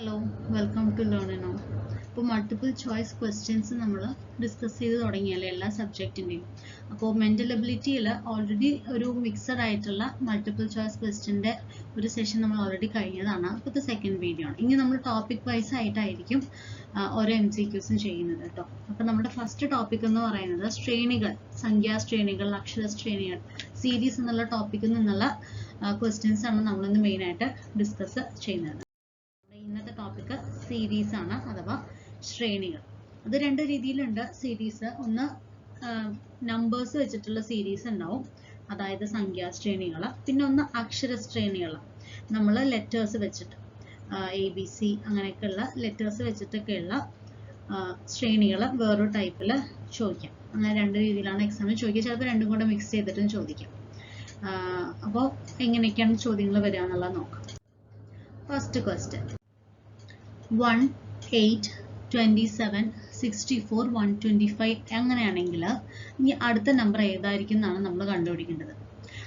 Hello, welcome to learn now. ഇപ്പോൾ multiple choice questions നമ്മൾ discuss ചെയ്ത് തുടങ്ങിയല്ലേ എല്ലാ സബ്ജക്റ്റിൻ്റെയും. അപ്പോൾ മെൻ്റൽ എബിലിറ്റിയിൽ ഓൾറെഡി ഒരു മിക്സഡ് ആയിട്ടുള്ള മൾട്ടിപ്പിൾ ചോയ്സ് ക്വസ്റ്റ്യൻ്റെ ഒരു സെഷൻ നമ്മൾ ഓൾറെഡി കഴിഞ്ഞതാണ്. അപ്പോൾ ഇത് സെക്കൻഡ് വീഡിയോ ആണ്. ഇനി നമ്മൾ ടോപ്പിക് വൈസ് ആയിട്ടായിരിക്കും ഓരോ MCQസും ചെയ്യുന്നത് കേട്ടോ. അപ്പോൾ നമ്മുടെ ഫസ്റ്റ് ടോപ്പിക് എന്ന് പറയുന്നത് ശ്രേണികൾ, സംഖ്യാശ്രേണികൾ, അക്ഷരശ്രേണികൾ, സീരീസ് എന്നുള്ള ടോപ്പിക്കിൽ നിന്നുള്ള ക്വസ്റ്റ്യൻസ് ആണ് നമ്മളിന്ന് മെയിനായിട്ട് ഡിസ്കസ് ചെയ്യുന്നത്. ഇന്നത്തെ ടോപ്പിക് സീരീസ് ആണ് അഥവാ ശ്രേണികൾ. അത് രണ്ട് രീതിയിലുണ്ട് സീരീസ്. ഒന്ന് നമ്പേഴ്സ് വെച്ചിട്ടുള്ള സീരീസ് ഉണ്ടാവും, അതായത് സംഖ്യാശ്രേണികൾ. പിന്നെ ഒന്ന് അക്ഷരശ്രേണികൾ, നമ്മൾ ലെറ്റേഴ്സ് വെച്ചിട്ട് ABC അങ്ങനെയൊക്കെയുള്ള ലെറ്റേഴ്സ് വെച്ചിട്ടൊക്കെയുള്ള ശ്രേണികൾ വേറൊരു ടൈപ്പിൽ ചോദിക്കാം. അങ്ങനെ രണ്ട് രീതിയിലാണ് എക്സാമിൽ ചോദിക്കുക. ചിലപ്പോൾ രണ്ടും കൂടെ മിക്സ് ചെയ്തിട്ടും ചോദിക്കാം. അപ്പോൾ എങ്ങനെയൊക്കെയാണ് ചോദ്യങ്ങൾ വരിക എന്നുള്ളത് നോക്കാം. ഫസ്റ്റ് ക്വസ്റ്റ്യൻ 1, 8, 27, 64, 125 അങ്ങനെയാണെങ്കിൽ ഇനി അടുത്ത നമ്പർ ഏതായിരിക്കും എന്നാണ് നമ്മൾ കണ്ടുപിടിക്കേണ്ടത്.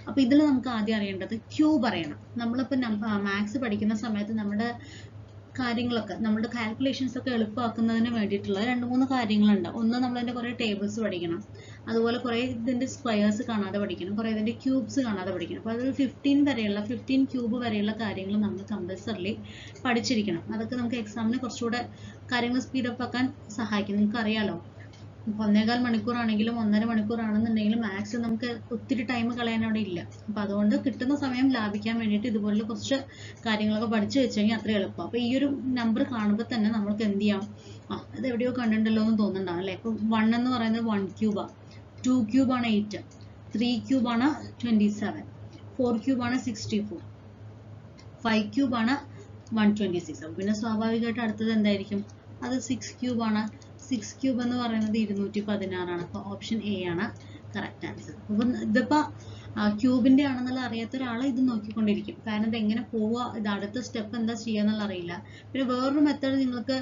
അപ്പോൾ ഇതിൽ നമുക്ക് ആദ്യം അറിയേണ്ടത് ക്യൂബ് അറിയണം. നമ്മളിപ്പോൾ മാത്സ് പഠിക്കുന്ന സമയത്ത് നമ്മുടെ കാര്യങ്ങളൊക്കെ, നമ്മുടെ കാൽക്കുലേഷൻസ് ഒക്കെ എളുപ്പമാക്കുന്നതിന് വേണ്ടിയിട്ടുള്ള 2-3 കാര്യങ്ങളുണ്ട്. ഒന്ന്, നമ്മളതിൻ്റെ കുറേ ടേബിൾസ് പഠിക്കണം, അതുപോലെ കുറേ ഇതിൻ്റെ സ്ക്വയേഴ്സ് കാണാതെ പഠിക്കണം, കുറേ ഇതിൻ്റെ ക്യൂബ്സ് കാണാതെ പഠിക്കണം. അപ്പോൾ അത് 15 ക്യൂബ് വരെയുള്ള കാര്യങ്ങൾ നമ്മൾ കമ്പൽസറിലി പഠിച്ചിരിക്കണം. അതൊക്കെ നമുക്ക് എക്സാമിന് കുറച്ചുകൂടെ കാര്യങ്ങൾ സ്പീഡപ്പ് ആക്കാൻ സഹായിക്കും. നിങ്ങൾക്ക് അറിയാലോ, 1.25 മണിക്കൂറാണെങ്കിലും 1.5 മണിക്കൂറാണെന്നുണ്ടെങ്കിലും മാത്സ് നമുക്ക് ഒത്തിരി ടൈം കളയാൻ അവിടെ ഇല്ല. അപ്പോൾ അതുകൊണ്ട് കിട്ടുന്ന സമയം ലാഭിക്കാൻ വേണ്ടിയിട്ട് ഇതുപോലുള്ള കുറച്ച് കാര്യങ്ങളൊക്കെ പഠിച്ചു വെച്ച് കഴിഞ്ഞാൽ അത്രയും എളുപ്പം. അപ്പോൾ ഈ ഒരു നമ്പർ കാണുമ്പോൾ തന്നെ നമ്മൾക്ക് എന്ത് ചെയ്യാം, അത് എവിടെയോ കണ്ടിട്ടുണ്ടല്ലോ എന്ന് തോന്നുന്നുണ്ടാവും അല്ലേ. ഇപ്പോൾ 1 എന്ന് പറയുന്നത് 1 ക്യൂബാണ്, 2 ക്യൂബാണ് 8, 3 ക്യൂബാണ് 27, 4 ക്യൂബാണ് 64, 5 ക്യൂബാണ് 126. അപ്പോൾ പിന്നെ സ്വാഭാവികമായിട്ട് അടുത്തത് എന്തായിരിക്കും, അത് 6 ക്യൂബാണ്. 6 ക്യൂബ് എന്ന് പറയുന്നത് 216 ആണ്. അപ്പോൾ ഓപ്ഷൻ എ ആണ് കറക്റ്റ് ആൻസർ. അപ്പോൾ ഇതിപ്പോൾ ക്യൂബിൻ്റെ ആണെന്നുള്ള അറിയാത്ത ഒരാൾ ഇത് നോക്കിക്കൊണ്ടിരിക്കും. കാരണം ഇത് എങ്ങനെ പോവുക, ഇത് അടുത്ത സ്റ്റെപ്പ് എന്താ ചെയ്യുക എന്നുള്ള അറിയില്ല. പിന്നെ വേറൊരു മെത്തേഡ് നിങ്ങൾക്ക്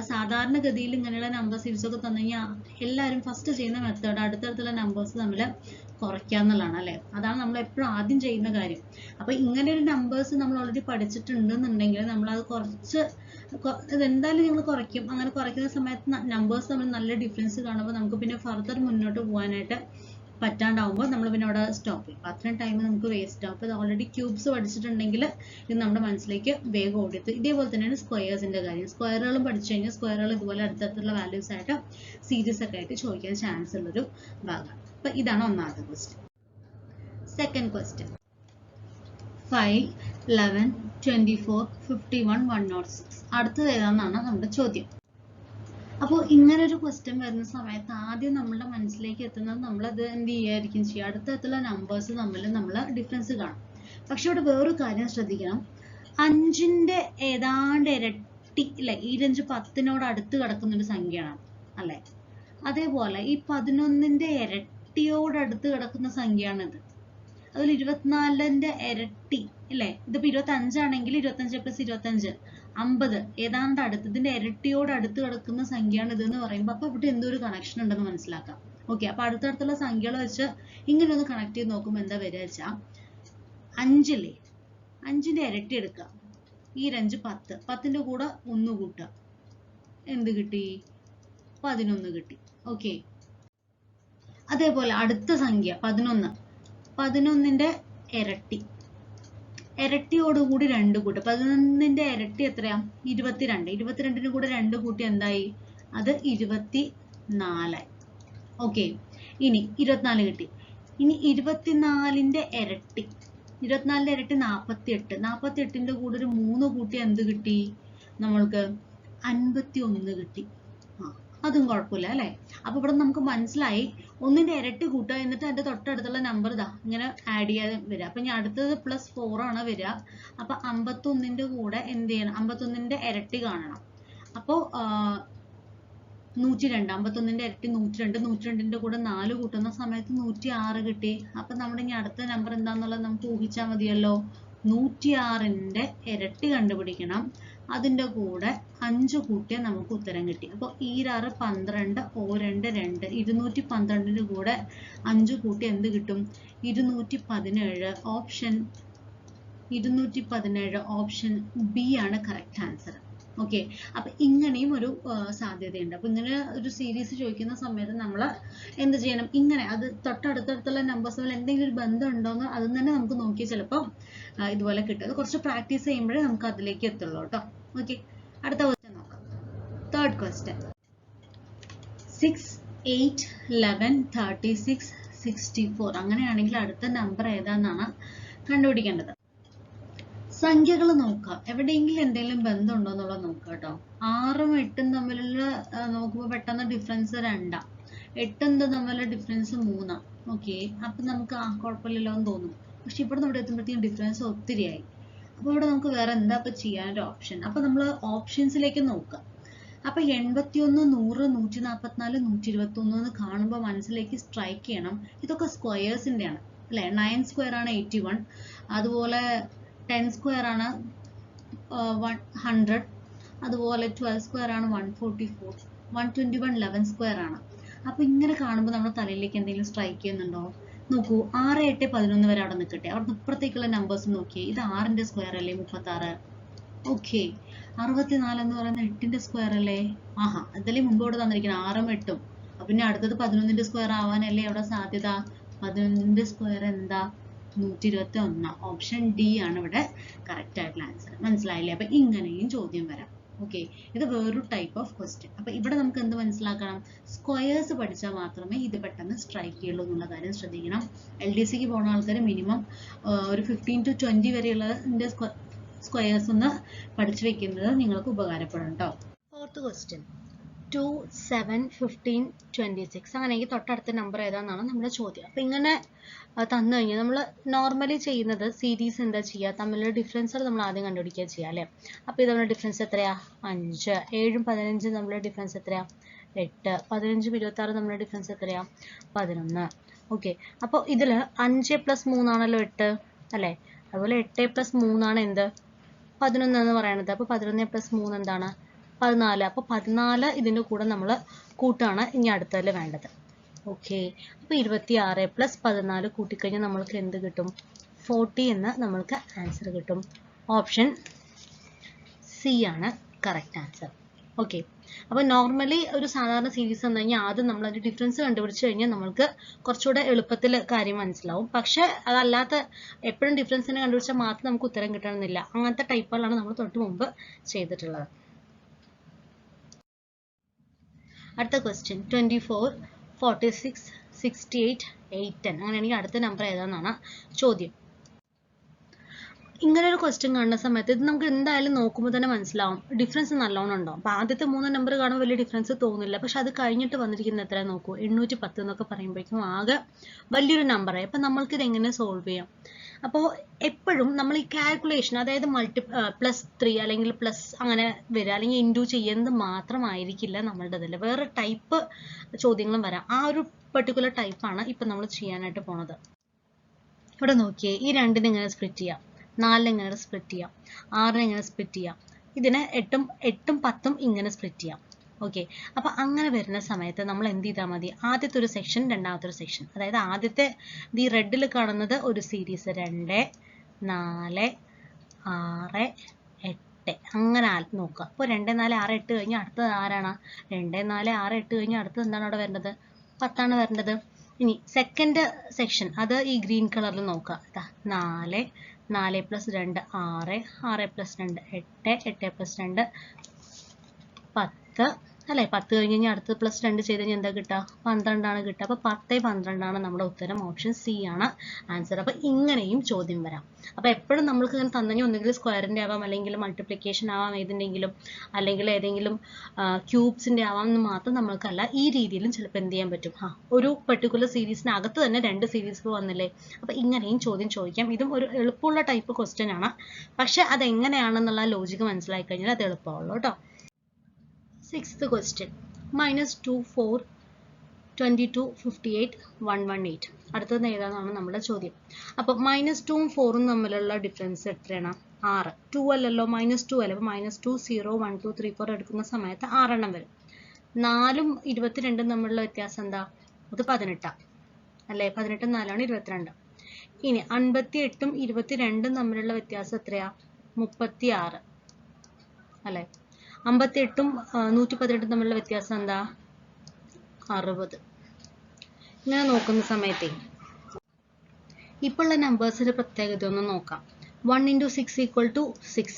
സാധാരണഗതിയിൽ ഇങ്ങനെയുള്ള നമ്പർ സീരീസ് ഒക്കെ തന്നു കഴിഞ്ഞാൽ എല്ലാവരും ഫസ്റ്റ് ചെയ്യുന്ന മെത്തേഡ് അടുത്തടുത്തുള്ള നമ്പേഴ്സ് തമ്മിൽ കുറയ്ക്കുക എന്നുള്ളതാണ് അല്ലേ. അതാണ് നമ്മൾ എപ്പോഴും ആദ്യം ചെയ്യുന്ന കാര്യം. അപ്പോൾ ഇങ്ങനെ ഒരു നമ്പേഴ്സ് നമ്മൾ ഓൾറെഡി പഠിച്ചിട്ടുണ്ടെന്നുണ്ടെങ്കിൽ നമ്മളത് കുറച്ച് ഇതെന്തായാലും നിങ്ങൾ കുറയ്ക്കും. അങ്ങനെ കുറയ്ക്കുന്ന സമയത്ത് നമ്പേഴ്സ് തമ്മിൽ നല്ല ഡിഫറൻസ് കാണുമ്പോൾ നമുക്ക് പിന്നെ ഫർദർ മുന്നോട്ട് പോകാനായിട്ട് പറ്റാണ്ടാവുമ്പോൾ നമ്മൾ പിന്നെ അവിടെ സ്റ്റോപ്പ് ചെയ്യും. അപ്പോൾ അത്രയും ടൈം നമുക്ക് വേസ്റ്റ് ആവും. അപ്പോൾ ഇത് ഓൾറെഡി ക്യൂബ്സ് പഠിച്ചിട്ടുണ്ടെങ്കിൽ ഇത് നമ്മുടെ മനസ്സിലേക്ക് വേഗം ഓടിയെത്തും. ഇതേപോലെ തന്നെയാണ് സ്ക്വയേഴ്സിൻ്റെ കാര്യം. സ്ക്വയറുകളും പഠിച്ചു കഴിഞ്ഞാൽ സ്ക്വയറുകൾ ഇതുപോലെ അടുത്തടുത്തുള്ള വാല്യൂസ് ആയിട്ട് സീരീസ് ഒക്കെ ആയിട്ട് ചോദിക്കാൻ ചാൻസ് ഉള്ളൊരു ഭാഗമാണ്. അപ്പോൾ ഇതാണ് ഒന്നാമത്തെ ക്വസ്റ്റ്യൻ. Second question 5, 11, 24, 51, 106. അടുത്തത് ഏതാണെന്നാണ് നമ്മുടെ ചോദ്യം. അപ്പോൾ ഇങ്ങനൊരു ക്വസ്റ്റ്യൻ വരുന്ന സമയത്ത് ആദ്യം നമ്മുടെ മനസ്സിലേക്ക് എത്തുന്നത് നമ്മളത് എന്ത് ചെയ്യായിരിക്കും ചെയ്യുക, അടുത്തടുത്തുള്ള നമ്പേഴ്സ് തമ്മിൽ നമ്മൾ ഡിഫറൻസ് കാണും. പക്ഷെ ഇവിടെ വേറൊരു കാര്യം ശ്രദ്ധിക്കണം, 5ൻ്റെ ഏതാണ്ട് ഇരട്ടി അല്ലേ, ഈ റേഞ്ച് 10നോട് അടുത്ത് കിടക്കുന്നൊരു സംഖ്യയാണ് അല്ലേ. അതേപോലെ ഈ 11ൻ്റെ ഇരട്ടിയോടടുത്ത് കിടക്കുന്ന സംഖ്യയാണിത്. അതിൽ 24ൻ്റെ ഇരട്ടി അല്ലേ, ഇതിപ്പോൾ 25 ആണെങ്കിൽ 25 + 25 50 ഏതാണ്ട് അടുത്ത്, ഇതിൻ്റെ ഇരട്ടിയോട് അടുത്ത് കിടക്കുന്ന സംഖ്യയാണ് ഇതെന്ന് പറയുമ്പോൾ അപ്പോൾ ഇവിടെ എന്തോ ഒരു കണക്ഷൻ ഉണ്ടെന്ന് മനസ്സിലാക്കാം. ഓക്കെ, അപ്പോൾ അടുത്തടുത്തുള്ള സംഖ്യകൾ വെച്ച് ഇങ്ങനെ ഒന്ന് കണക്ട് ചെയ്ത് നോക്കുമ്പോൾ എന്താ വരിക വെച്ചാൽ 5 5ൻ്റെ ഇരട്ടി എടുക്കുക, ഈ റേഞ്ച് 10, 10ൻ്റെ കൂടെ 1 കൂട്ടുക, എന്ത് കിട്ടി, 11 കിട്ടി. ഓക്കെ, അതേപോലെ അടുത്ത സംഖ്യ 11, 11ൻ്റെ ഇരട്ടിയോടുകൂടി 2 കൂട്ടുക. 11ൻ്റെ ഇരട്ടി എത്രയാ, 22. 22ന് കൂടെ 2 കൂട്ടി എന്തായി, അത് 24. ഓക്കെ, ഇനി 24 കിട്ടി. ഇനി 24ൻ്റെ ഇരട്ടി, 24ൻ്റെ ഇരട്ടി 48. 48ൻ്റെ കൂടെ ഒരു 3 കൂട്ടി എന്ത് കിട്ടി നമ്മൾക്ക്, 51 കിട്ടി. അതും കുഴപ്പമില്ല അല്ലേ. അപ്പോൾ ഇവിടെ നമുക്ക് മനസ്സിലായി 1ൻ്റെ ഇരട്ടി കൂട്ടുക, എന്നിട്ട് അതിൻ്റെ തൊട്ടടുത്തുള്ള നമ്പർ ഇതാ ഇങ്ങനെ ആഡ് ചെയ്യാതെ വരിക. അപ്പം ഇനി അടുത്തത് +4 ആണ് വരിക. അപ്പോൾ 51ൻ്റെ കൂടെ എന്ത് ചെയ്യണം, 51ൻ്റെ ഇരട്ടി കാണണം. അപ്പോൾ 102, 51ൻ്റെ ഇരട്ടി 102, 102ൻ്റെ കൂടെ 4 കൂട്ടുന്ന സമയത്ത് 106 കിട്ടി. അപ്പം നമ്മുടെ ഇനി അടുത്ത നമ്പർ എന്താണെന്നുള്ളത് നമുക്ക് ഊഹിച്ചാൽ മതിയല്ലോ. 106ൻ്റെ ഇരട്ടി കണ്ടുപിടിക്കണം, അതിൻ്റെ കൂടെ 5 കൂട്ടിയാൽ നമുക്ക് ഉത്തരം കിട്ടി. അപ്പോൾ 6 12, 2 212ൻ്റെ കൂടെ 5 കൂട്ടി എന്ത് കിട്ടും, 217. ഓപ്ഷൻ 217 ഓപ്ഷൻ ബി ആണ് കറക്റ്റ് ആൻസർ. ഓക്കെ, അപ്പൊ ഇങ്ങനെയും ഒരു സാധ്യതയുണ്ട്. അപ്പൊ ഇങ്ങനെ ഒരു സീരീസ് ചോദിക്കുന്ന സമയത്ത് നമ്മൾ എന്ത് ചെയ്യണം, ഇങ്ങനെ അത് തൊട്ടടുത്തടുത്തുള്ള നമ്പേഴ്സ് തമ്മിൽ എന്തെങ്കിലും ഒരു ബന്ധം ഉണ്ടോന്ന് അതും തന്നെ നമുക്ക് നോക്കി ചിലപ്പോൾ ഇതുപോലെ കിട്ടും. അത് കുറച്ച് പ്രാക്ടീസ് ചെയ്യുമ്പോഴേ നമുക്ക് അതിലേക്ക് എത്തുള്ളൂ കേട്ടോ. ഓക്കെ, അടുത്ത ക്വസ്റ്റ്യൻ നോക്കാം. Third question. 6, 8, 11, 36, 64 അങ്ങനെയാണെങ്കിൽ അടുത്ത നമ്പർ ഏതാണെന്നാണ് കണ്ടുപിടിക്കേണ്ടത്. സംഖ്യകൾ നോക്കുക, എവിടെയെങ്കിലും എന്തെങ്കിലും ബന്ധം ഉണ്ടോ എന്നുള്ളത് നോക്കുക കേട്ടോ. 6ഉം 8ഉം തമ്മിലുള്ള നോക്കുമ്പോൾ പെട്ടെന്ന് ഡിഫറൻസ് 2, 8ഉം തമ്മിലുള്ള ഡിഫറൻസ് 3. ഓക്കെ, അപ്പൊ നമുക്ക് കുഴപ്പമില്ലല്ലോ എന്ന് തോന്നും. പക്ഷെ ഇവിടെ ഇവിടെ എത്തുമ്പോഴത്തേക്കും ഡിഫറൻസ് ഒത്തിരിയായി. അപ്പൊ ഇവിടെ നമുക്ക് വേറെ എന്താ ഇപ്പൊ ചെയ്യാനൊരു ഓപ്ഷൻ? അപ്പൊ നമ്മൾ ഓപ്ഷൻസിലേക്ക് നോക്കുക. അപ്പൊ 81, 100, 144, 121 എന്ന് കാണുമ്പോൾ മനസ്സിലേക്ക് സ്ട്രൈക്ക് ചെയ്യണം, ഇതൊക്കെ സ്ക്വയേഴ്സിന്റെ ആണ് അല്ലെ. 9 സ്ക്വയർ ആണ് 81, അതുപോലെ 10 സ്ക്വയർ ആണ് 100, അതുപോലെ 12 സ്ക്വയർ ആണ് 144, 121 11 സ്ക്വയർ ആണ്. അപ്പൊ ഇങ്ങനെ കാണുമ്പോൾ നമ്മുടെ തലയിലേക്ക് എന്തെങ്കിലും സ്ട്രൈക്ക് ചെയ്യുന്നുണ്ടോ? നോക്കൂ, 6, 8, 11 വരെ അവിടെ നിൽക്കട്ടെ. അവിടെ ഇപ്പുറത്തേക്കുള്ള നമ്പേഴ്സ് നോക്കിയേ, ഇത് 6ന്റെ സ്ക്വയർ അല്ലേ 36. ഓക്കെ, 64 എന്ന് പറയുന്നത് 8ന്റെ സ്ക്വയർ അല്ലേ? ആഹാ, അതല്ലേ മുമ്പ് ഇവിടെ തന്നിരിക്കുന്നത് 6ഉം 8ഉം. പിന്നെ അടുത്തത് 11ന്റെ സ്ക്വയർ ആവാനല്ലേ അവിടെ സാധ്യത. 11ന്റെ സ്ക്വയർ എന്താ? 121. ഓപ്ഷൻ ഡി ആണ് ഇവിടെ കറക്റ്റ് ആയിട്ടുള്ള ആൻസർ. മനസ്സിലായില്ലേ? അപ്പൊ ഇങ്ങനെയും ചോദ്യം വരാം. ഓക്കെ, ഇത് വേറൊരു ടൈപ്പ് ഓഫ് ക്വസ്റ്റ്യൻ. അപ്പൊ ഇവിടെ നമുക്ക് എന്ത് മനസ്സിലാക്കണം? സ്ക്വയേഴ്സ് പഠിച്ചാൽ മാത്രമേ ഇത് പെട്ടെന്ന് സ്ട്രൈക്ക് ചെയ്യുള്ളൂ എന്നുള്ള കാര്യം ശ്രദ്ധിക്കണം. LDCക്ക് പോകുന്ന ആൾക്കാർ മിനിമം ഒരു 15 to 20 വരെയുള്ളതിന്റെ സ്ക്വയേഴ്സ് ഒന്ന് പഠിച്ചു വെക്കുന്നത് നിങ്ങൾക്ക് ഉപകാരപ്പെടും കേട്ടോ. Fourth question. 2, 7, 15, 26 അങ്ങനെയെങ്കിൽ തൊട്ടടുത്ത നമ്പർ ഏതാണെന്നാണ് നമ്മുടെ ചോദ്യം. അപ്പൊ ഇങ്ങനെ തന്നു കഴിഞ്ഞാൽ നമ്മൾ നോർമലി ചെയ്യുന്നത് സീരീസ് എന്താ ചെയ്യുക, തമ്മിലുള്ള ഡിഫറൻസ് നമ്മൾ ആദ്യം കണ്ടുപിടിക്കുക ചെയ്യുക അല്ലേ. അപ്പൊ ഇത് നമ്മുടെ ഡിഫറൻസ് എത്രയാ? 5. 7ഉം 15ഉം തമ്മിലുള്ള ഡിഫറൻസ് എത്രയാ? 8. 15ഉം 26ഉം തമ്മിലുള്ള ഡിഫറൻസ് എത്രയാ? 11. ഓക്കെ, അപ്പോൾ ഇതിൽ 5 + 3 ആണല്ലോ 8 അല്ലേ. അതുപോലെ 8 + 3 ആണ് എന്ത്? 11 എന്ന് പറയുന്നത്. അപ്പൊ 11 + 3 എന്താണ്? 14. അപ്പൊ 14 ഇതിന്റെ കൂടെ നമ്മൾ കൂട്ടാണ് ഇനി അടുത്തതിൽ വേണ്ടത്. ഓക്കെ, അപ്പൊ 26 + 14 കൂട്ടിക്കഴിഞ്ഞാൽ നമ്മൾക്ക് എന്ത് കിട്ടും? 40 എന്ന് നമ്മൾക്ക് ആൻസർ കിട്ടും. ഓപ്ഷൻ സി ആണ് കറക്റ്റ് ആൻസർ. ഓക്കെ, അപ്പൊ നോർമലി ഒരു സാധാരണ സീരീസ് എന്ന് കഴിഞ്ഞാൽ ആദ്യം നമ്മൾ അതിന്റെ ഡിഫറൻസ് കണ്ടുപിടിച്ച് കഴിഞ്ഞാൽ നമ്മൾക്ക് കുറച്ചുകൂടെ എളുപ്പത്തിൽ കാര്യം മനസ്സിലാവും. പക്ഷെ അതല്ലാത്ത എപ്പോഴും ഡിഫറൻസിനെ കണ്ടുപിടിച്ചാൽ മാത്രം നമുക്ക് ഉത്തരം കിട്ടണമെന്നില്ല. അങ്ങനത്തെ ടൈപ്പുകളാണ് നമ്മൾ തൊട്ട് മുമ്പ് ചെയ്തിട്ടുള്ളത്. അടുത്ത ക്വസ്റ്റ്യൻ. 24, 46, 68, 810 അങ്ങനെയാണെങ്കിൽ അടുത്ത നമ്പർ ഏതാണെന്നാണ് ചോദ്യം. ഇങ്ങനെ ഒരു ക്വസ്റ്റ്യൻ കാണുന്ന സമയത്ത് ഇത് നമുക്ക് എന്തായാലും നോക്കുമ്പോൾ തന്നെ മനസ്സിലാവും ഡിഫറൻസ് നല്ലോണം ഉണ്ടോ. അപ്പൊ ആദ്യത്തെ 3 നമ്പർ കാണുമ്പോൾ വലിയ ഡിഫറൻസ് തോന്നില്ല. പക്ഷെ അത് കഴിഞ്ഞിട്ട് വന്നിരിക്കുന്ന എത്ര നോക്കൂ, 810 എന്നൊക്കെ പറയുമ്പോഴേക്കും ആകെ വലിയൊരു നമ്പറായി. അപ്പൊ നമ്മൾക്ക് ഇത് എങ്ങനെ സോൾവ് ചെയ്യാം? അപ്പോൾ എപ്പോഴും നമ്മൾ ഈ കാൽക്കുലേഷൻ, അതായത് +3 അല്ലെങ്കിൽ പ്ലസ് അങ്ങനെ വരിക, അല്ലെങ്കിൽ ഇൻറ്റു ചെയ്യുന്നത് മാത്രമായിരിക്കില്ല നമ്മളുടെ ഇതിൽ. വേറെ ടൈപ്പ് ചോദ്യങ്ങളും വരാം. ആ ഒരു പെർട്ടിക്കുലർ ടൈപ്പാണ് ഇപ്പൊ നമ്മൾ ചെയ്യാനായിട്ട് പോണത്. ഇവിടെ നോക്കിയേ, ഈ 2നെ ഇങ്ങനെ സ്പ്ലിറ്റ് ചെയ്യാം, 4 ഇങ്ങനെ സ്പ്ലിറ്റ് ചെയ്യാം, 6 ഇങ്ങനെ സ്പ്ലിറ്റ് ചെയ്യാം, ഇതിനെ 8ഉം 10ഉം ഇങ്ങനെ സ്പ്ലിറ്റ് ചെയ്യാം. ഓക്കെ, അപ്പൊ അങ്ങനെ വരുന്ന സമയത്ത് നമ്മൾ എന്ത് ചെയ്താൽ മതി? ആദ്യത്തെ ഒരു സെക്ഷൻ, രണ്ടാമത്തെ ഒരു സെക്ഷൻ, അതായത് ആദ്യത്തെ ഈ റെഡിൽ കാണുന്നത് ഒരു സീരീസ് 2, 4, 6, 8 അങ്ങനെ നോക്കുക. അപ്പോൾ 2, 4, 6, 8 കഴിഞ്ഞാൽ അടുത്തത് ആരാണ്? 2, 4, 6, 8 കഴിഞ്ഞാൽ അടുത്തത് എന്താണ് അവിടെ വരേണ്ടത്? 10 ആണ് വരേണ്ടത്. ഇനി സെക്കൻഡ് സെക്ഷൻ, അത് ഈ ഗ്രീൻ കളറിൽ നോക്കുക. 4, 4 + 2 6, 6 + 2 8, 8 + 2 10 അല്ലെ. 10 കഴിഞ്ഞ് കഴിഞ്ഞാൽ അടുത്ത് +2 ചെയ്ത് കഴിഞ്ഞാൽ എന്താ കിട്ടുക? 12 ആണ് കിട്ടുക. അപ്പൊ 10, 12 ആണ് നമ്മുടെ ഉത്തരം. ഓപ്ഷൻ സി ആണ് ആൻസർ. അപ്പൊ ഇങ്ങനെയും ചോദ്യം വരാം. അപ്പൊ എപ്പോഴും നമ്മൾക്ക് ഇങ്ങനെ തന്നെ ഒന്നുകിൽ സ്ക്വയറിന്റെ ആവാം, അല്ലെങ്കിൽ മൾട്ടിപ്ലിക്കേഷൻ ആവാം, ഏതിന്റെങ്കിലും, അല്ലെങ്കിൽ ഏതെങ്കിലും ക്യൂബ്സിന്റെ ആവാം എന്ന് മാത്രം നമ്മൾക്കല്ല, ഈ രീതിയിലും ചിലപ്പോൾ എന്ത് ചെയ്യാൻ പറ്റും? ഒരു പെർട്ടിക്കുലർ സീരീസിനകത്ത് തന്നെ 2 സീരീസ് വന്നില്ലേ. അപ്പൊ ഇങ്ങനെയും ചോദ്യം ചോദിക്കാം. ഇതും ഒരു എളുപ്പമുള്ള ടൈപ്പ് ക്വസ്റ്റ്യൻ ആണ്. പക്ഷെ അതെങ്ങനെയാണെന്നുള്ള ലോജിക്ക് മനസ്സിലായി കഴിഞ്ഞാൽ അത് എളുപ്പമുള്ളൂ കേട്ടോ. 6th question. -2, 4, 22, 58, 118 അടുത്തത് ഏതാണെന്നാണ് നമ്മുടെ ചോദ്യം. അപ്പൊ -2ഉം 4ഉം തമ്മിലുള്ള ഡിഫറൻസ് എത്രയാണ്? 6. 2 അല്ലല്ലോ, -2 അല്ല. അപ്പൊ -2, 0, 1, 2, 3, 4 എടുക്കുന്ന സമയത്ത് 6 എണ്ണം വരും. 4ഉം 22ഉം തമ്മിലുള്ള വ്യത്യാസം എന്താ? അത് 18 അല്ലേ. 18ഉം 4ആണ് 22. ഇനി 58ഉം 22ഉം തമ്മിലുള്ള വ്യത്യാസം എത്രയാ? 36 അല്ലെ. 58ഉം 118 തമ്മിലുള്ള വ്യത്യാസം എന്താ? 60. ഇങ്ങനെ നോക്കുന്ന സമയത്തെ ഇപ്പോൾ ഉള്ള നമ്പേഴ്സിന്റെ പ്രത്യേകത ഒന്ന് നോക്കാം. 1 into 6 equal to 6,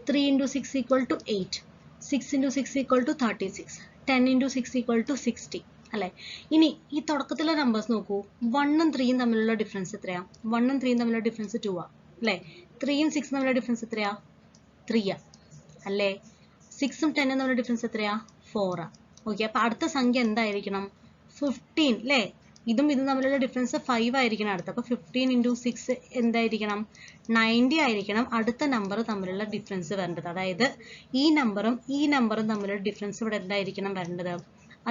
3 into 6 equal to 8, 6 into 6 equal to 36, 10 into 6 equal to 60 അല്ലെ? ഇനി ഈ തുടക്കത്തിലെ നമ്പേഴ്സ് നോക്കൂ. 1ഉം 3ഉം തമ്മിലുള്ള ഡിഫറൻസ് എത്രയാ? 1ഉം 3ഉം തമ്മിലുള്ള ഡിഫറൻസ് 2 ആ അല്ലെ? 3ഉം 6ഉം തമ്മിലുള്ള ഡിഫറൻസ് എത്രയാ? 3 ആ അല്ലെ? 6ഉം 10ഉം തമ്മിലുള്ള ഡിഫറൻസ് എത്രയാ? 4 ആ. ഓക്കെ, അപ്പൊ അടുത്ത സംഖ്യ എന്തായിരിക്കണം? 15 അല്ലെ? ഇതും ഇതും തമ്മിലുള്ള ഡിഫറൻസ് 5 ആയിരിക്കണം അടുത്ത. അപ്പൊ 15 into 6 എന്തായിരിക്കണം? 90 ആയിരിക്കണം അടുത്ത നമ്പർ തമ്മിലുള്ള ഡിഫറൻസ് വരേണ്ടത്. അതായത് ഈ നമ്പറും തമ്മിലുള്ള ഡിഫറൻസ് ഇവിടെ എന്തായിരിക്കണം വരേണ്ടത്?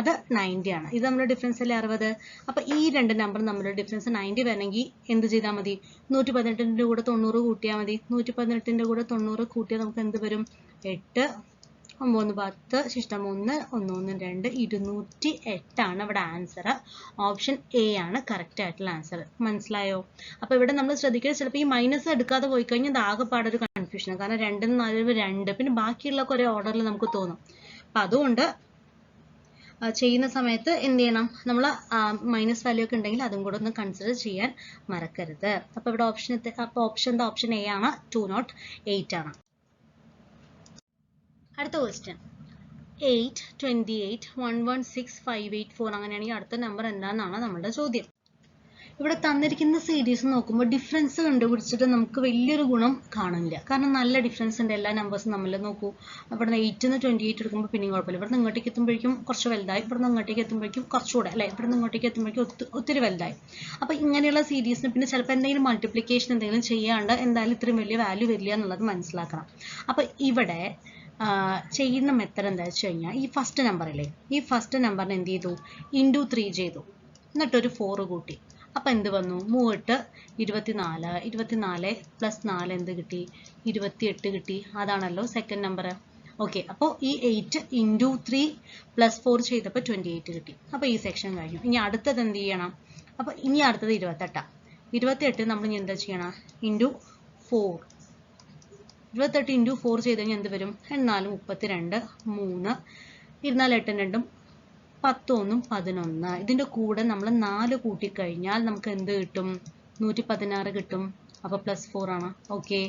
അത് 90 ആണ്. ഇത് തമ്മിലുള്ള ഡിഫറൻസ് അല്ലേ 60. അപ്പൊ ഈ രണ്ട് നമ്പറും തമ്മിലുള്ള ഡിഫറൻസ് 90 വരണമെങ്കിൽ എന്ത് ചെയ്താൽ മതി? 118ന്റെ കൂടെ 90 കൂട്ടിയാൽ മതി. 118ന്റെ കൂടെ 90 കൂട്ടിയാൽ നമുക്ക് എന്ത് വരും? 8 9 10 ശിഷ്ടം 1 1 1 2 208 ആണ് ഇവിടെ ആൻസർ. ഓപ്ഷൻ എ ആണ് കറക്റ്റ് ആയിട്ടുള്ള ആൻസർ. മനസ്സിലായോ? അപ്പൊ ഇവിടെ നമ്മൾ ശ്രദ്ധിക്കുക, ചിലപ്പോൾ ഈ മൈനസ് എടുക്കാതെ പോയി കഴിഞ്ഞാൽ ഇത് ആകെപ്പാടൊരു കൺഫ്യൂഷൻ. കാരണം 2 4 2 പിന്നെ ബാക്കിയുള്ളൊക്കെ ഒരേ ഓർഡറിൽ നമുക്ക് തോന്നും. അപ്പൊ അതുകൊണ്ട് ചെയ്യുന്ന സമയത്ത് എന്ത് ചെയ്യണം? നമ്മൾ മൈനസ് വാല്യൂ ഒക്കെ ഉണ്ടെങ്കിൽ അതും കൂടെ ഒന്ന് കൺസിഡർ ചെയ്യാൻ മറക്കരുത്. അപ്പൊ ഇവിടെ ഓപ്ഷൻ എ ആണ്, 208 ആണ്. അടുത്ത ക്വസ്റ്റ്യൻ 8 28 116 584 അങ്ങനെയാണെങ്കിൽ അടുത്ത നമ്പർ എന്താണെന്നാണ് നമ്മുടെ ചോദ്യം. ഇവിടെ തന്നിരിക്കുന്ന സീരീസ് നോക്കുമ്പോൾ ഡിഫറൻസ് കണ്ടുപിടിച്ചിട്ട് നമുക്ക് വലിയൊരു ഗുണം കാണില്ല. കാരണം നല്ല ഡിഫറൻസ് ഉണ്ട് എല്ലാ നമ്പേഴ്സും തമ്മിൽ. നോക്കൂ, ഇവിടെ 8 28 എടുക്കുമ്പോൾ പിന്നെയും കുഴപ്പമില്ല. ഇവിടെ നിന്ന് ഇങ്ങോട്ടേക്ക് എത്തുമ്പോഴേക്കും കുറച്ച് വലുതായി, ഇവിടെ നിന്ന് ഇങ്ങോട്ടേക്ക് എത്തുമ്പോഴേക്കും കുറച്ചുകൂടെ അല്ലെ, ഇവിടെ നിന്ന് ഇങ്ങോട്ടേക്ക് എത്തുമ്പോഴേക്കും ഒത്തിരി വലുതായി. അപ്പൊ ഇങ്ങനെയുള്ള സീരീസിന് പിന്നെ ചിലപ്പോൾ എന്തെങ്കിലും മൾട്ടിപ്ലിക്കേഷൻ എന്തെങ്കിലും ചെയ്യാണ്ട് എന്തായാലും ഇത്രയും വലിയ വാല്യൂ വരില്ല എന്നുള്ളത് മനസ്സിലാക്കണം. അപ്പൊ ഇവിടെ ചെയ്യുന്ന മെത്തേഡ് എന്താ വെച്ച് കഴിഞ്ഞാൽ, ഈ ഫസ്റ്റ് നമ്പറില്ലേ, ഈ ഫസ്റ്റ് നമ്പറിന് എന്ത് ചെയ്തു? ഇൻറ്റു 3 ചെയ്തു, എന്നിട്ടൊരു 4 കൂട്ടി. അപ്പൊ എന്ത് വന്നു? 3 24, 24 പ്ലസ് 4 എന്ത് കിട്ടി? 28 കിട്ടി. അതാണല്ലോ സെക്കൻഡ് നമ്പർ. ഓക്കെ, അപ്പോൾ ഈ 8 ഇൻറ്റു 3 പ്ലസ് 4 ചെയ്തപ്പോൾ 28 കിട്ടി. അപ്പൊ ഈ സെക്ഷൻ കഴിഞ്ഞു. ഇനി അടുത്തത് എന്ത് ചെയ്യണം? അപ്പൊ ഇനി അടുത്തത് 28. 28 നമ്മൾ ഇനി എന്താ ചെയ്യണം? ഇൻറ്റു 4. 28 ഇൻറ്റു 4 ചെയ്ത് കഴിഞ്ഞാൽ എന്ത് വരും? 4 32 3 24 8 2 10 1 11. ഇതിന്റെ കൂടെ നമ്മൾ 4 കൂട്ടിക്കഴിഞ്ഞാൽ നമുക്ക് എന്ത് കിട്ടും? 116 കിട്ടും. അപ്പൊ +4 ആണ്. ഓക്കെ,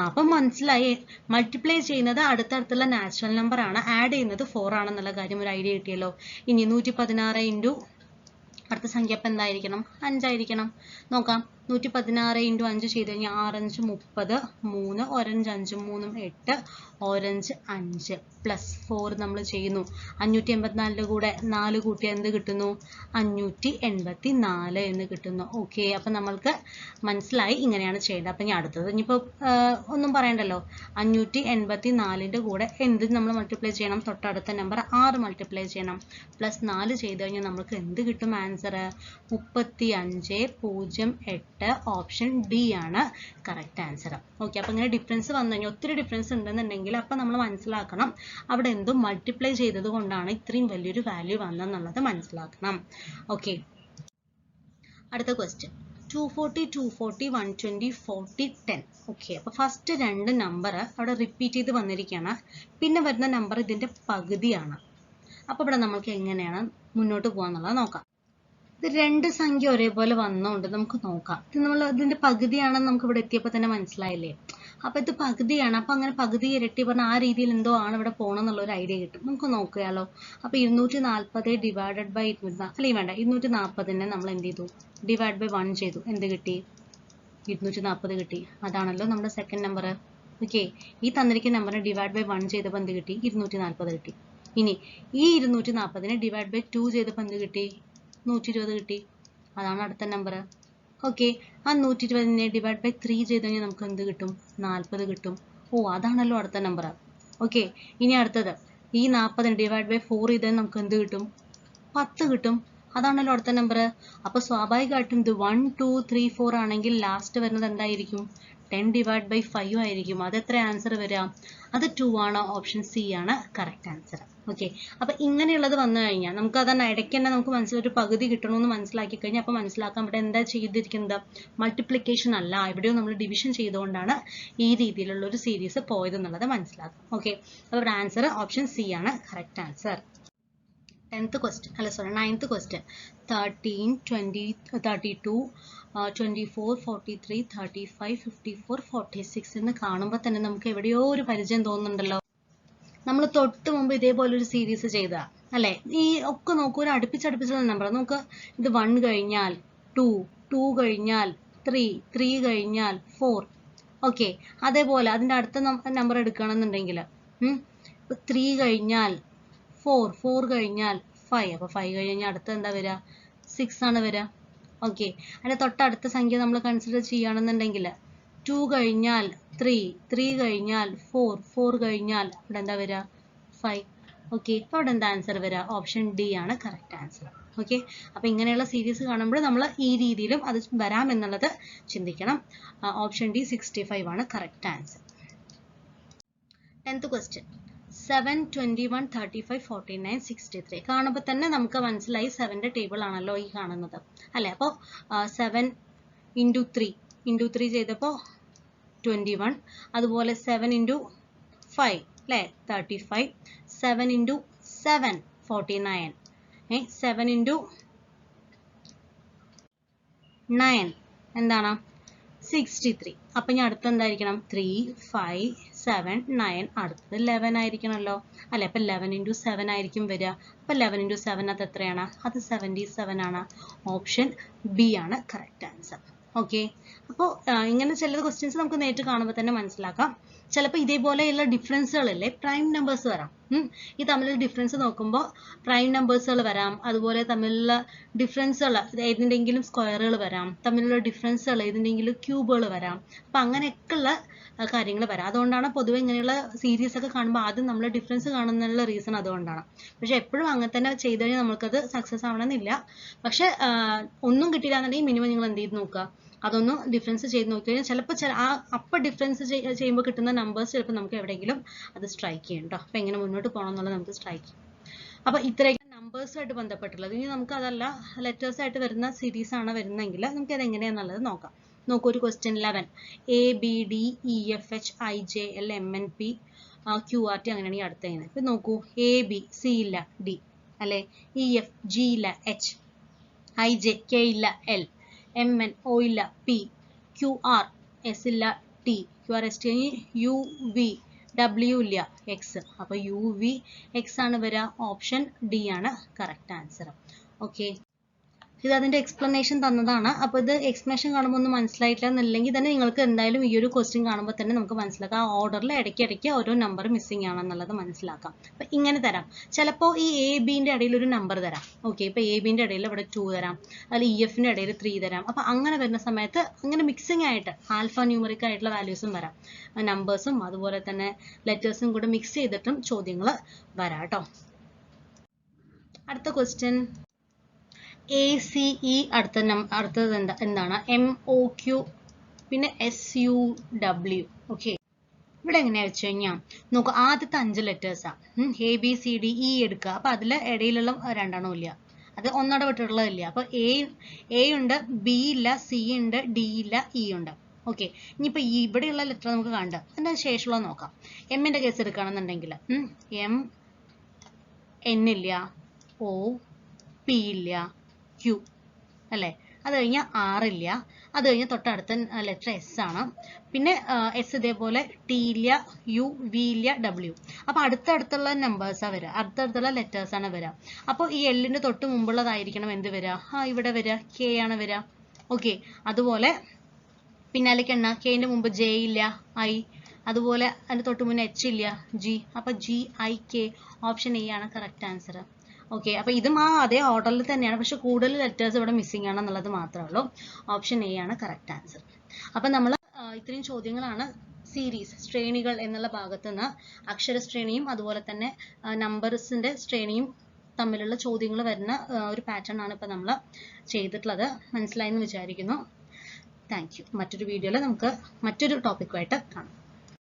അപ്പൊ മനസ്സിലായി. മൾട്ടിപ്ലൈ ചെയ്യുന്നത് അടുത്തടുത്തുള്ള നാച്ചുറൽ നമ്പർ ആണ്, ആഡ് ചെയ്യുന്നത് 4 ആണെന്നുള്ള കാര്യം ഒരു ഐഡിയ കിട്ടിയല്ലോ. ഇനി 116 ഇൻറ്റു അടുത്ത സംഖ്യ അപ്പം എന്തായിരിക്കണം? 5 ആയിരിക്കണം. നോക്കാം, 116 ഇൻറ്റു 5 ചെയ്ത് കഴിഞ്ഞാൽ 6 5 30 3 1 5 3 8 1 5 പ്ലസ് 4 നമ്മൾ ചെയ്യുന്നു. 584 കൂടെ 4 കൂട്ടിയാൽ എന്ത് കിട്ടുന്നു? 584 എന്ന് കിട്ടുന്നു. ഓക്കെ, അപ്പൊ നമ്മൾക്ക് മനസ്സിലായി ഇങ്ങനെയാണ് ചെയ്യേണ്ടത്. അപ്പൊ ഞാൻ അടുത്തത് ഇനിയിപ്പോ ഒന്നും പറയണ്ടല്ലോ. 584ന്റെ കൂടെ എന്ത് നമ്മൾ മൾട്ടിപ്ലൈ ചെയ്യണം? തൊട്ടടുത്ത നമ്പർ 6 മൾട്ടിപ്ലൈ ചെയ്യണം. പ്ലസ് 4 ചെയ്ത് കഴിഞ്ഞാൽ നമുക്ക് എന്ത് കിട്ടും? ആൻസർ 3508. ഓപ്ഷൻ ഡി ആണ് കറക്റ്റ് ആൻസർ. ഓക്കെ, അപ്പൊ ഇങ്ങനെ ഡിഫറൻസ് വന്നു കഴിഞ്ഞാൽ, ഒത്തിരി ഡിഫറൻസ് ഉണ്ടെന്നുണ്ടെങ്കിൽ അപ്പൊ നമ്മൾ മനസ്സിലാക്കണം അവിടെ എന്തോ മൾട്ടിപ്ലൈ ചെയ്തത് കൊണ്ടാണ് ഇത്രയും വലിയൊരു വാല്യൂ വന്നെന്നുള്ളത് മനസ്സിലാക്കണം. ഓക്കെ, അടുത്ത ക്വസ്റ്റ്യൻ 240 240 120 40 10. ഓക്കെ, അപ്പൊ ഫസ്റ്റ് രണ്ട് നമ്പർ അവിടെ റിപ്പീറ്റ് ചെയ്ത് വന്നിരിക്കുകയാണ്. പിന്നെ വരുന്ന നമ്പർ ഇതിന്റെ പകുതിയാണ്. അപ്പൊ ഇവിടെ നമുക്ക് എങ്ങനെയാണ് മുന്നോട്ട് പോകാന്നുള്ളത് നോക്കാം. ഇത് രണ്ട് സംഖ്യ ഒരേപോലെ വന്നോണ്ട് നമുക്ക് നോക്കാം. ഇത് നമ്മൾ ഇതിന്റെ പകുതിയാണെന്ന് നമുക്ക് ഇവിടെ എത്തിയപ്പോൾ തന്നെ മനസ്സിലായില്ലേ? അപ്പൊ ഇത് പകുതിയാണ്. അപ്പൊ അങ്ങനെ പകുതി ഇരട്ടി പറഞ്ഞ ആ രീതിയിൽ എന്തോ ആണ് ഇവിടെ പോകണമെന്നുള്ള ഒരു ഐഡിയ കിട്ടും. നമുക്ക് നോക്കിയാലോ. അപ്പൊ 240 ഡിവൈഡഡ് ബൈ 240, അല്ലെങ്കിൽ വേണ്ട, 240നെ നമ്മൾ എന്ത് ചെയ്തു? ഡിവൈഡ് ബൈ 1 ചെയ്തു. എന്ത് കിട്ടി? 240 കിട്ടി. അതാണല്ലോ നമ്മുടെ സെക്കൻഡ് നമ്പർ. ഓക്കെ, ഈ തന്നിരിക്കുന്ന നമ്പറിനെ ഡിവൈഡ് ബൈ 1 ചെയ്തപ്പോൾ എന്ത് കിട്ടി? 240 കിട്ടി. ഇനി ഈ 240നെ ഡിവൈഡ് ബൈ 2 ചെയ്തപ്പോൾ എന്ത് കിട്ടി? 120 കിട്ടി. അതാണ് അടുത്ത നമ്പർ. ഓക്കെ, ആ 120നെ ഡിവൈഡ് ബൈ 3 ചെയ്ത് കഴിഞ്ഞാൽ നമുക്ക് എന്ത് കിട്ടും? 40 കിട്ടും. ഓ, അതാണല്ലോ അടുത്ത നമ്പർ. ഓക്കെ, ഇനി അടുത്തത് ഈ 40 ഡിവൈഡ് ബൈ 4 ചെയ്താൽ നമുക്ക് എന്ത് കിട്ടും? 10 കിട്ടും. അതാണല്ലോ അടുത്ത നമ്പർ. അപ്പൊ സ്വാഭാവികമായിട്ടും ഇത് 1 2 3 4 ആണെങ്കിൽ ലാസ്റ്റ് വരുന്നത് എന്തായിരിക്കും? 10 ഡിവൈഡ് ബൈ 5 ആയിരിക്കും. അത് എത്ര ആൻസർ വരിക? അത് 2 ആണ്. ഓപ്ഷൻ സി ആണ് കറക്റ്റ് ആൻസർ. ഓക്കെ, അപ്പൊ ഇങ്ങനെയുള്ളത് വന്നു കഴിഞ്ഞാൽ നമുക്ക് അതാണ് ഇടയ്ക്ക് തന്നെ നമുക്ക് മനസ്സിലൊരു പകുതി കിട്ടണമെന്ന് മനസ്സിലാക്കി കഴിഞ്ഞാൽ അപ്പൊ മനസ്സിലാക്കാൻ ഇവിടെ എന്താ ചെയ്തിരിക്കുന്നത്, മൾട്ടിപ്ലിക്കേഷൻ അല്ല, ഇവിടെയും നമ്മൾ ഡിവിഷൻ ചെയ്തുകൊണ്ടാണ് ഈ രീതിയിലുള്ള ഒരു സീരീസ് പോയത് എന്നുള്ളത് മനസ്സിലാക്കാം. ഓക്കെ, അപ്പൊ ഇവിടെ ആൻസർ ഓപ്ഷൻ സി ആണ് കറക്റ്റ് ആൻസർ. 9th question 13, 20, 32, 24, 43, 35, 54, 46 എന്ന് കാണുമ്പോൾ തന്നെ നമുക്ക് എവിടെയോ ഒരു പരിചയം തോന്നുന്നുണ്ടല്ലോ. നമ്മൾ തൊട്ട് മുമ്പ് ഇതേപോലെ ഒരു സീരീസ് ചെയ്ത അല്ലെ, ഈ ഒക്കെ നോക്കൂ, ഒരു അടുപ്പിച്ചടുപ്പിച്ചുള്ള നമ്പർ നോക്ക്. ഇത് 1 കഴിഞ്ഞാൽ 2, 2 കഴിഞ്ഞാൽ 3, 3 കഴിഞ്ഞാൽ 4. ഓക്കെ, അതേപോലെ അതിന്റെ അടുത്ത നമ്പർ എടുക്കണമെന്നുണ്ടെങ്കിൽ 3 കഴിഞ്ഞാൽ 4, 4 കഴിഞ്ഞാൽ 5, അപ്പൊ 5 കഴിഞ്ഞാൽ അടുത്ത എന്താ വരിക, 6 ആണ് വരിക. ഓക്കെ, അതിന്റെ തൊട്ടടുത്ത സംഖ്യ നമ്മൾ കൺസിഡർ ചെയ്യുകയാണെന്നുണ്ടെങ്കിൽ 2 കഴിഞ്ഞാൽ 3, 3 കഴിഞ്ഞാൽ 4, 4 കഴിഞ്ഞാൽ ഇവിടെ എന്താ വരിക, 5. ഓക്കെ, അപ്പോൾ ഇവിടെ എന്താ ആൻസർ വരിക, ഓപ്ഷൻ ഡി ആണ് കറക്റ്റ് ആൻസർ. ഓക്കെ, അപ്പൊ ഇങ്ങനെയുള്ള സീരീസ് കാണുമ്പോൾ നമ്മൾ ഈ രീതിയിലും അത് വരാം എന്നുള്ളത് ചിന്തിക്കണം. ഓപ്ഷൻ ഡി 65 ആണ് കറക്റ്റ് ആൻസർ. 10th question 7, 21, 35, 49, 63 കാണുമ്പോൾ തന്നെ നമുക്ക് മനസ്സിലായി 7ന്റെ ടേബിൾ ആണല്ലോ ഈ കാണുന്നത് അല്ലെ. അപ്പോൾ 7 into 3 ചെയ്തപ്പോൾ 21, അതുപോലെ 7 into 5 അല്ലെ 35, 7 into 7 49, 7 into 9 എന്താണ് 63. അപ്പൊ ഇനി അടുത്ത എന്തായിരിക്കണം, 3, 5, 7, 9, അടുത്തത് 11 ആയിരിക്കണമല്ലോ അല്ലെ. അപ്പൊ 11 into 7 ആയിരിക്കും വരിക. അപ്പൊ 11 into 7 അത് എത്രയാണ്, അത് 77 ആണ്. ഓപ്ഷൻ ബി ആണ് കറക്റ്റ് ആൻസർ. ഓക്കെ, അപ്പോൾ ഇങ്ങനെ ചില ക്വസ്റ്റ്യൻസ് നമുക്ക് നേരിട്ട് കാണുമ്പോൾ തന്നെ മനസ്സിലാക്കാം. ചിലപ്പോൾ ഇതേപോലെയുള്ള ഡിഫറൻസുകളില്ലേ, പ്രൈം നമ്പേഴ്സ് വരാം. ഈ തമ്മിലുള്ള ഡിഫറൻസ് നോക്കുമ്പോൾ പ്രൈം നമ്പേഴ്സുകൾ വരാം, അതുപോലെ തമ്മിലുള്ള ഡിഫറൻസുകൾ ഏതിൻ്റെങ്കിലും സ്ക്വയറുകൾ വരാം, തമ്മിലുള്ള ഡിഫറൻസുകൾ ഏതിൻ്റെങ്കിലും ക്യൂബുകൾ വരാം. അപ്പം അങ്ങനെയൊക്കെയുള്ള കാര്യങ്ങൾ വരാം. അതുകൊണ്ടാണ് പൊതുവെ ഇങ്ങനെയുള്ള സീരീസ് ഒക്കെ കാണുമ്പോൾ ആദ്യം നമ്മൾ ഡിഫറൻസ് കാണുന്നതിനുള്ള റീസൺ അതുകൊണ്ടാണ്. പക്ഷെ എപ്പോഴും അങ്ങനെ തന്നെ ചെയ്ത് കഴിഞ്ഞാൽ നമുക്കത് സക്സസ് ആവണമെന്നില്ല. പക്ഷെ ഒന്നും കിട്ടിയില്ല എന്നുണ്ടെങ്കിൽ മിനിമം നിങ്ങൾ എന്ത് ചെയ്ത് നോക്കുക, അതൊന്ന് ഡിഫറൻസ് ചെയ്ത് നോക്കി കഴിഞ്ഞാൽ ചിലപ്പോൾ അപ്പം ഡിഫറൻസ് ചെയ്യുമ്പോൾ കിട്ടുന്ന നമ്പേഴ്സ് ചിലപ്പോൾ നമുക്ക് എവിടെയെങ്കിലും അത് സ്ട്രൈക്ക് ചെയ്യും കേട്ടോ. അപ്പം എങ്ങനെ മുന്നോട്ട് പോകണം എന്നുള്ളത് നമുക്ക് സ്ട്രൈക്ക് ചെയ്യും. അപ്പോൾ ഇത്രയൊക്കെ നമ്പേഴ്സുമായിട്ട് ബന്ധപ്പെട്ടുള്ളത്. ഇനി നമുക്ക് അതല്ല ലെറ്റേഴ്സ് ആയിട്ട് വരുന്ന സീരീസ് ആണ് വരുന്നതെങ്കിൽ നമുക്ക് അത് എങ്ങനെയാണെന്നുള്ളത് നോക്കാം. നോക്കൂ, ഒരു ക്വസ്റ്റ്യൻ 11 ABDEFHIJLMNP QRT അങ്ങനെയാണെങ്കിൽ അടുത്ത കഴിഞ്ഞത്. ഇപ്പം നോക്കൂ, AB C ഇല്ല D അല്ലെ, EF G ഇല്ല H, IJ K ഇല്ല L, MN O ഇല്ല P, QR S ഇല്ല T, QRST കഴിഞ്ഞ് UV W ഇല്ല X. അപ്പോൾ UVX ആണ് വരിക. ഓപ്ഷൻ ഡി ആണ് കറക്റ്റ് ആൻസർ. ഓക്കെ, ഇത് അതിന്റെ എക്സ്പ്ലനേഷൻ തന്നതാണ്. അപ്പോൾ ഇത് എക്സ്പ്ലനേഷൻ കാണുമ്പോൾ ഒന്നും മനസ്സിലായിട്ടില്ല എന്നല്ലെങ്കിൽ തന്നെ നിങ്ങൾക്ക് എന്തായാലും ഈ ഒരു ക്വസ്റ്റ്യൻ കാണുമ്പോൾ തന്നെ നമുക്ക് മനസ്സിലാക്കാം ആ ഓർഡറിൽ ഇടയ്ക്കിടയ്ക്ക് ഓരോ നമ്പർ മിസ്സിംഗ് ആണെന്നുള്ളത് മനസ്സിലാക്കാം. അപ്പം ഇങ്ങനെ തരാം, ചിലപ്പോൾ ഈ എ ബിന്റെ ഇടയിൽ ഒരു നമ്പർ തരാം. ഓക്കെ, ഇപ്പോൾ എ ബിന്റെ ഇടയിൽ ഇവിടെ 2 തരാം, അതിൽ EFന്റെ ഇടയിൽ 3 തരാം. അപ്പം അങ്ങനെ വരുന്ന സമയത്ത് അങ്ങനെ മിക്സിംഗ് ആയിട്ട് ആൽഫ ന്യൂമറിക് ആയിട്ടുള്ള വാല്യൂസും വരാം, നമ്പേഴ്സും അതുപോലെ തന്നെ ലെറ്റേഴ്സും കൂടെ മിക്സ് ചെയ്തിട്ടും ചോദ്യങ്ങൾ വരാം കേട്ടോ. അടുത്ത ക്വസ്റ്റ്യൻ ACE, അടുത്തത് എന്താണ് MOQ, പിന്നെ SUW. ഓക്കെ, ഇവിടെ എങ്ങനെയാ വെച്ച് കഴിഞ്ഞാൽ നോക്കൂ, ആദ്യത്തെ 5 ലെറ്റേഴ്സാണ് ABCDE എടുക്കുക. അപ്പൊ അതിലെ ഇടയിലുള്ള രണ്ടെണ്ണം ഇല്ല, അത് ഒന്നോടെ വിട്ടിട്ടുള്ളതില്ല. അപ്പൊ A ഉണ്ട്, B ഇല്ല, C ഉണ്ട്, D ഇല്ല, E ഉണ്ട്. ഓക്കെ, ഇനിയിപ്പോൾ ഇവിടെയുള്ള ലെറ്റർ നമുക്ക് കണ്ട് അതിന്റെ ശേഷമുള്ളത് നോക്കാം. എമ്മിന്റെ കേസ് എടുക്കുകയാണെന്നുണ്ടെങ്കിൽ N ഇല്ല, O, P ഇല്ല, Q അല്ലേ. അത് കഴിഞ്ഞാൽ R ഇല്ല, അത് കഴിഞ്ഞ് തൊട്ടടുത്ത ലെറ്റർ S ആണ്. പിന്നെ S ഇതേപോലെ T ഇല്ല, U, V ഇല്ല, W. അപ്പോൾ അടുത്തടുത്തുള്ള നമ്പേഴ്സാണ് വരിക, അടുത്തടുത്തുള്ള ലെറ്റേഴ്സാണ് വരിക. അപ്പോൾ ഈ Lന്റെ തൊട്ട് മുമ്പുള്ളതായിരിക്കണം എന്ത് വരിക, ഇവിടെ വരിക K ആണ് വരിക. ഓക്കെ, അതുപോലെ പിന്നാലേക്ക് എണ്ണ, Kന്റെ മുമ്പ് J ഇല്ല, I, അതുപോലെ അതിന്റെ തൊട്ട് മുന്നേ H ഇല്ല, G. അപ്പോൾ GIK, ഓപ്ഷൻ എ ആണ് കറക്റ്റ് ആൻസർ. ഓക്കെ, അപ്പോൾ ഇതും അതേ ഓർഡറിൽ തന്നെയാണ്, പക്ഷെ കൂടുതൽ ലെറ്റേഴ്സ് ഇവിടെ മിസ്സിംഗ് ആണെന്നുള്ളത് മാത്രമേ ഉള്ളൂ. ഓപ്ഷൻ എ ആണ് കറക്റ്റ് ആൻസർ. അപ്പം നമ്മൾ ഇത്രയും ചോദ്യങ്ങളാണ് സീരീസ് ശ്രേണികൾ എന്നുള്ള ഭാഗത്ത് നിന്ന് അക്ഷരശ്രേണിയും അതുപോലെ തന്നെ നമ്പേഴ്സിന്റെ ശ്രേണിയും തമ്മിലുള്ള ചോദ്യങ്ങൾ വരുന്ന ഒരു പാറ്റേൺ ആണ് ഇപ്പം നമ്മൾ ചെയ്തിട്ടുള്ളത്. മനസ്സിലായെന്ന് വിചാരിക്കുന്നു. Thank you. മറ്റൊരു വീഡിയോയിൽ നമുക്ക് മറ്റൊരു ടോപ്പിക്കുമായിട്ട് കാണാം.